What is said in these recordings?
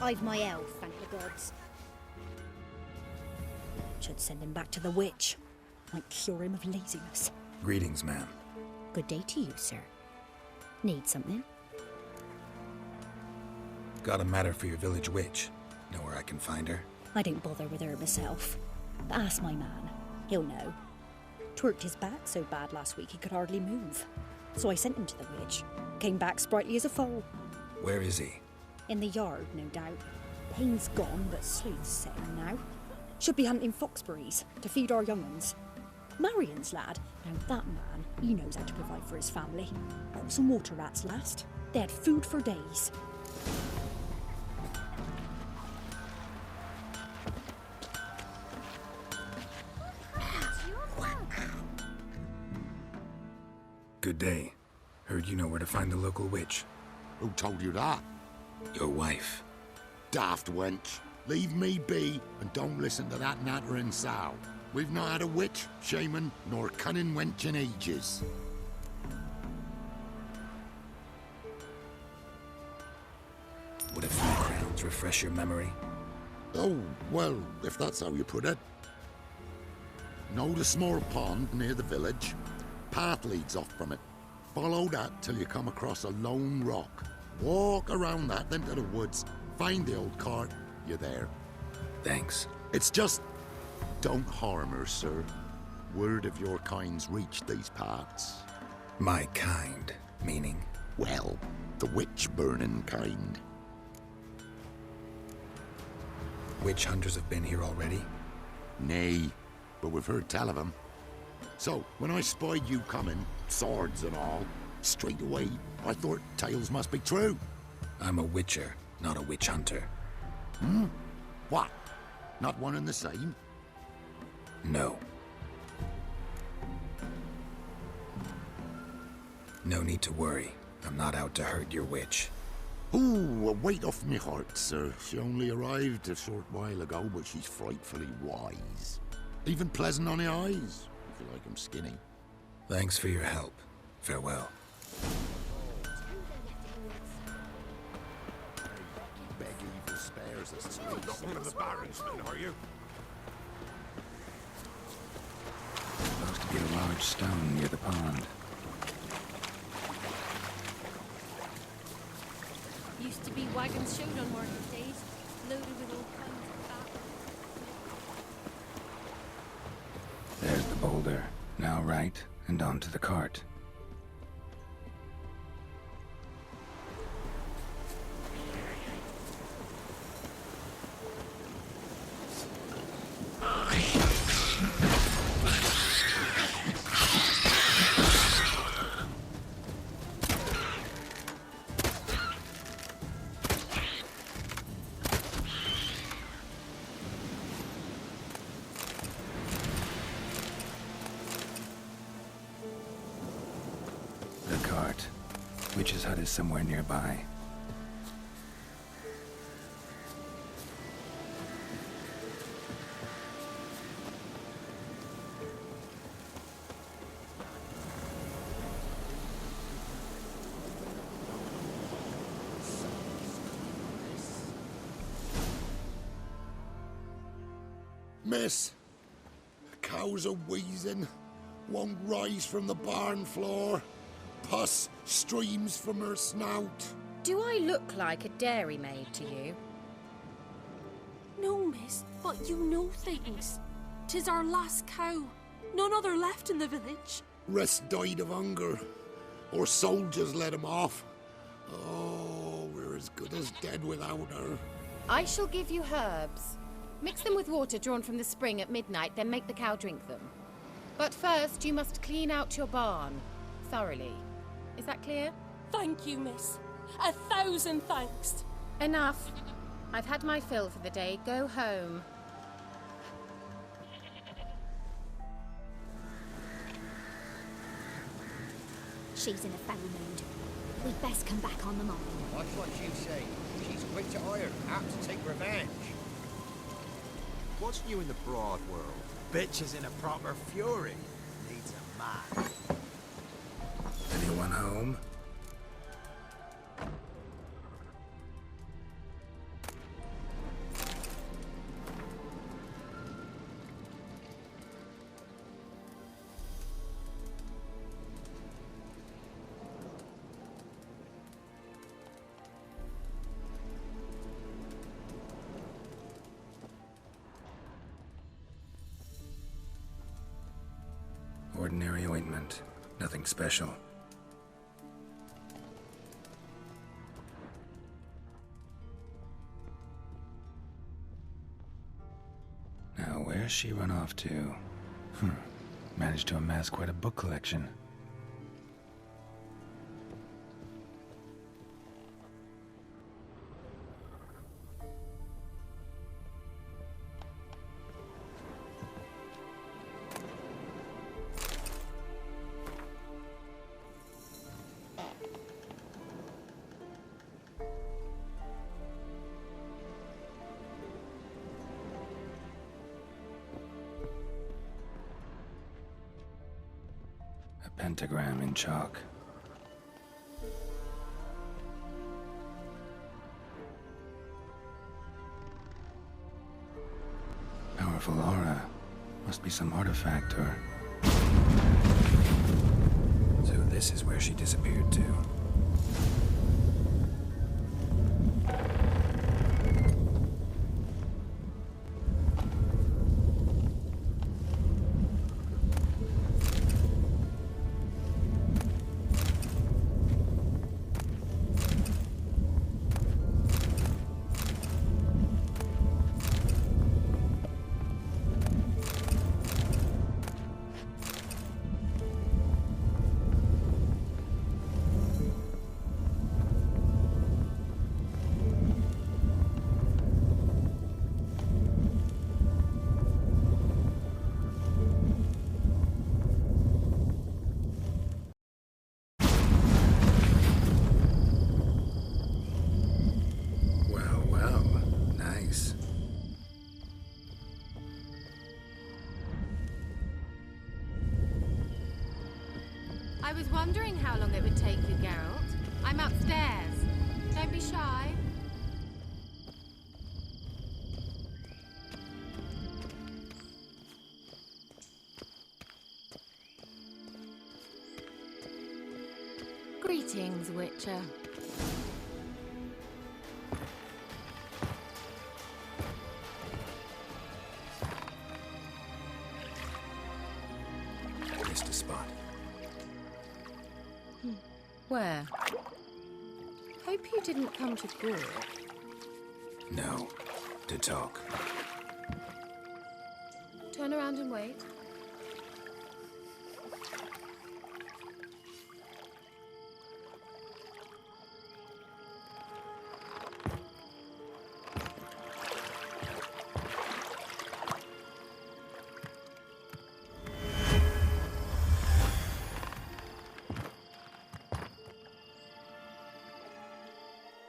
I've my health, thank the gods. Should send him back to the witch. Might cure him of laziness. Greetings, ma'am. Good day to you, sir. Need something? Got a matter for your village witch. Know where I can find her? I don't bother with her myself. But ask my man. He'll know. Twerked his back so bad last week he could hardly move. So I sent him to the witch. Came back sprightly as a foal. Where is he? In the yard, no doubt. Pain's gone, but sleuth's setting now. Should be hunting foxberries to feed our young uns. Marion's lad, now that man, he knows how to provide for his family. Got some water rats last. They had food for days. Good day. Heard you know where to find the local witch. Who told you that? Your wife. Daft wench. Leave me be and don't listen to that nattering sow. We've not had a witch, shaman, nor cunning wench in ages. Would a few crowns refresh your memory? Oh, well, if that's how you put it. Know the small pond near the village? Path leads off from it. Follow that till you come across a lone rock. Walk around that, then to the woods. Find the old cart. You're there. Thanks. It's just... don't harm her, sir. Word of your kind's reached these parts. My kind, meaning? Well, the witch-burning kind. Witch hunters have been here already? Nay, but we've heard tell of 'em. So, when I spied you coming, swords and all, straight away, I thought tales must be true. I'm a witcher, not a witch hunter. Hmm? What? Not one and the same? No. No need to worry. I'm not out to hurt your witch. Ooh, a weight off me heart, sir. She only arrived a short while ago, but she's frightfully wise. Even pleasant on the eyes, if you like 'em skinny. Thanks for your help. Farewell. Beg evil spares us. Not one of the barons, then, are you? Supposed to be a large stone near the pond. Used to be wagons showed on market days, loaded with all kinds of fat. There's the boulder. Now right, and onto the cart. The cart. Witch's hut is somewhere nearby. Miss, the cows are wheezing, won't rise from the barn floor. Pus streams from her snout. Do I look like a dairymaid to you? No, miss, but you know things. 'Tis our last cow. None other left in the village. Rest died of hunger, or soldiers let him off. Oh, we're as good as dead without her. I shall give you herbs. Mix them with water drawn from the spring at midnight, then make the cow drink them. But first, you must clean out your barn thoroughly. Is that clear? Thank you, miss. 1,000 thanks. Enough. I've had my fill for the day. Go home. She's in a foul mood. We'd best come back on the morrow. Watch what you say. She's quick to ire, apt to take revenge. What's new in the broad world? Bitch is in a proper fury. Needs a man. Anyone home? ordinary ointment. Nothing special. Now, where's she run off to? Managed to amass quite a book collection. Pentagram in chalk. Powerful aura. Must be some artifact or... So this is where she disappeared to. I was wondering how long it would take you, Geralt. I'm upstairs. Don't be shy. Greetings, Witcher. Missed a spot. Where? Hope you didn't come to Gore. No. To talk. Turn around and wait.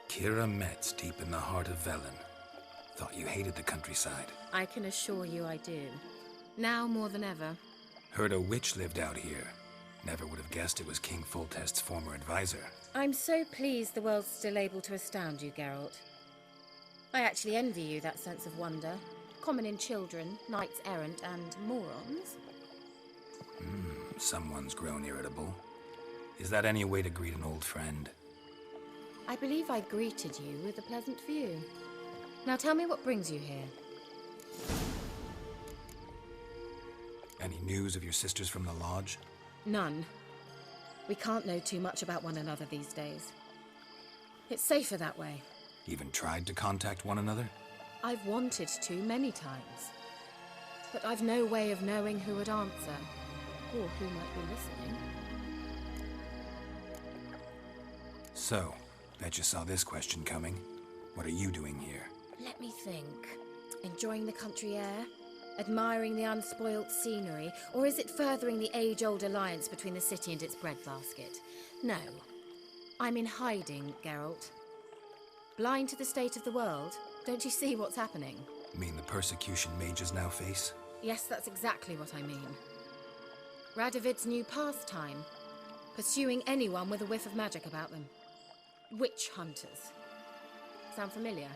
Kira Metz, deep in the heart of Velen. Thought you hated the countryside. I can assure you I do. Now more than ever. Heard a witch lived out here. Never would have guessed it was King Foltest's former advisor. I'm so pleased the world's still able to astound you, Geralt. I actually envy you that sense of wonder. Common in children, knights errant, and morons. Someone's grown irritable. Is that any way to greet an old friend? I believe I greeted you with a pleasant view. Now tell me what brings you here. Any news of your sisters from the lodge? None. We can't know too much about one another these days. It's safer that way. Even tried to contact one another? I've wanted to many times. But I've no way of knowing who would answer, or who might be listening. So, bet you saw this question coming. What are you doing here? Let me think. Enjoying the country air? Admiring the unspoilt scenery? Or is it furthering the age-old alliance between the city and its breadbasket? No. I'm in hiding, Geralt. Blind to the state of the world? Don't you see what's happening? Mean the persecution mages now face? Yes, that's exactly what I mean. Radovid's new pastime. Pursuing anyone with a whiff of magic about them. Witch hunters. Sound familiar?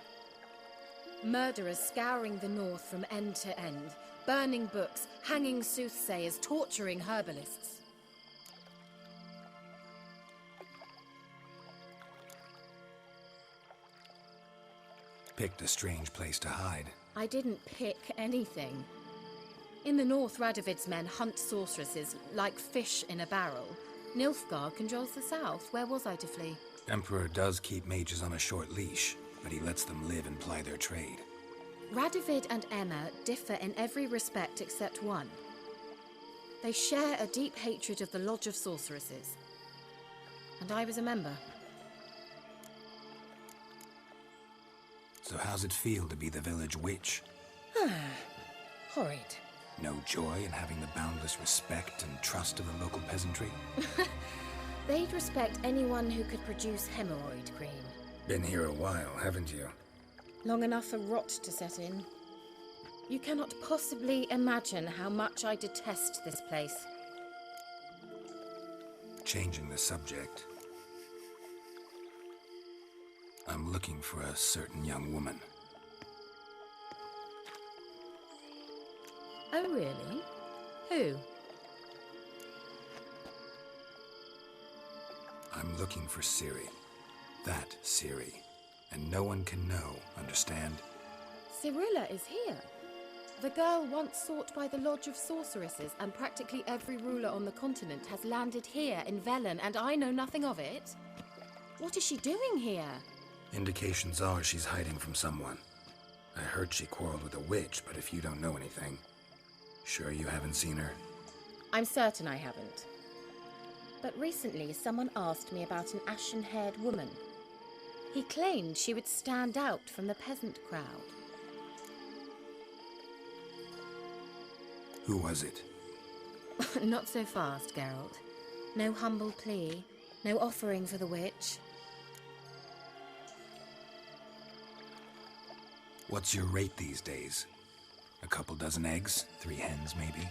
Murderers scouring the north from end to end, burning books, hanging soothsayers, torturing herbalists. Picked a strange place to hide. I didn't pick anything. In the north, Radovid's men hunt sorceresses like fish in a barrel. Nilfgaard controls the south. Where was I to flee? Emperor does keep mages on a short leash, but he lets them live and ply their trade. Radovid and Emma differ in every respect except one. They share a deep hatred of the Lodge of Sorceresses. And I was a member. So how's it feel to be the village witch? Horrid. No joy in having the boundless respect and trust of the local peasantry? They'd respect anyone who could produce hemorrhoid cream. Been here a while, haven't you? Long enough for rot to set in. You cannot possibly imagine how much I detest this place. Changing the subject. I'm looking for a certain young woman. Oh, really? Who? I'm looking for Ciri. That Ciri. And no one can know, understand? Cirilla is here. The girl once sought by the Lodge of Sorceresses, and practically every ruler on the continent has landed here in Velen, and I know nothing of it. What is she doing here? Indications are she's hiding from someone. I heard she quarreled with a witch, but if you don't know anything, sure you haven't seen her? I'm certain I haven't. But recently someone asked me about an ashen-haired woman. He claimed she would stand out from the peasant crowd. Who was it? Not so fast, Geralt. No humble plea, no offering for the witch. What's your rate these days? A couple dozen eggs? 3 hens, maybe?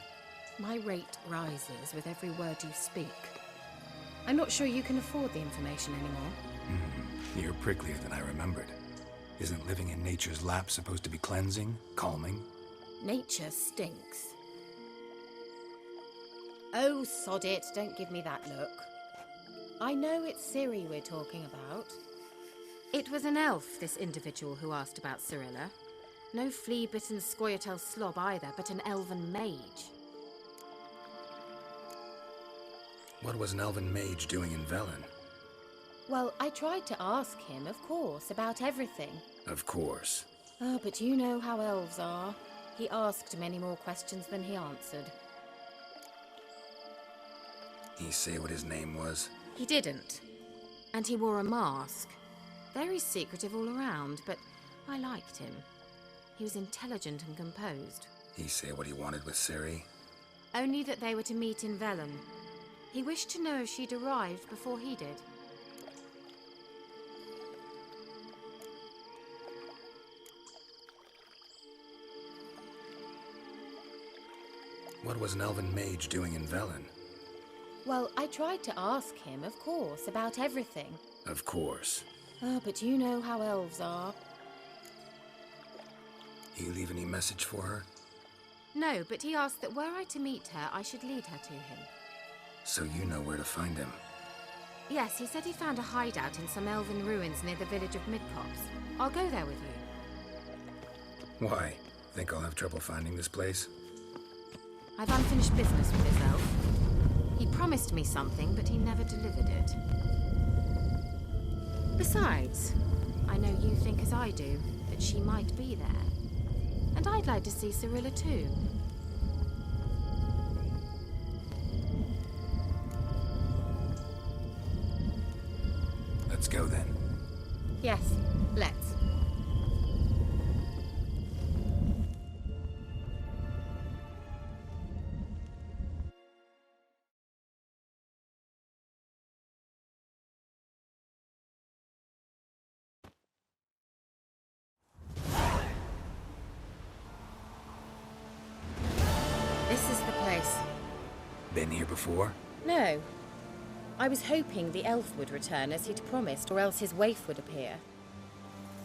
My rate rises with every word you speak. I'm not sure you can afford the information anymore. You're pricklier than I remembered. Isn't living in nature's lap supposed to be cleansing, calming? Nature stinks. Oh, sod it, don't give me that look. I know it's Ciri we're talking about. It was an elf, this individual who asked about Cirilla. No flea-bitten Scoia'tael slob either, but an elven mage. What was an elven mage doing in Velen? Well, I tried to ask him, of course, about everything. Of course. Oh, but you know how elves are. He asked many more questions than he answered. He say what his name was? He didn't. And he wore a mask. Very secretive all around, but I liked him. He was intelligent and composed. He say what he wanted with Ciri? Only that they were to meet in Velen. He wished to know if she'd arrived before he did. What was an elven mage doing in Velen? Well, I tried to ask him, of course, about everything. Of course. Oh, but you know how elves are. He leave any message for her? No, but he asked that were I to meet her, I should lead her to him. So you know where to find him? Yes, he said he found a hideout in some elven ruins near the village of Midcopse. I'll go there with you. Why? Think I'll have trouble finding this place? I've unfinished business with this elf. He promised me something, but he never delivered it. Besides, I know you think as I do, that she might be there. And I'd like to see Cirilla too. Let's go then. Yes, let's. This is the place. Been here before? No. I was hoping the elf would return as he'd promised, or else his waif would appear.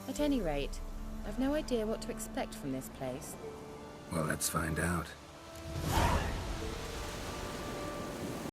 At any rate, I've no idea what to expect from this place. Well, let's find out.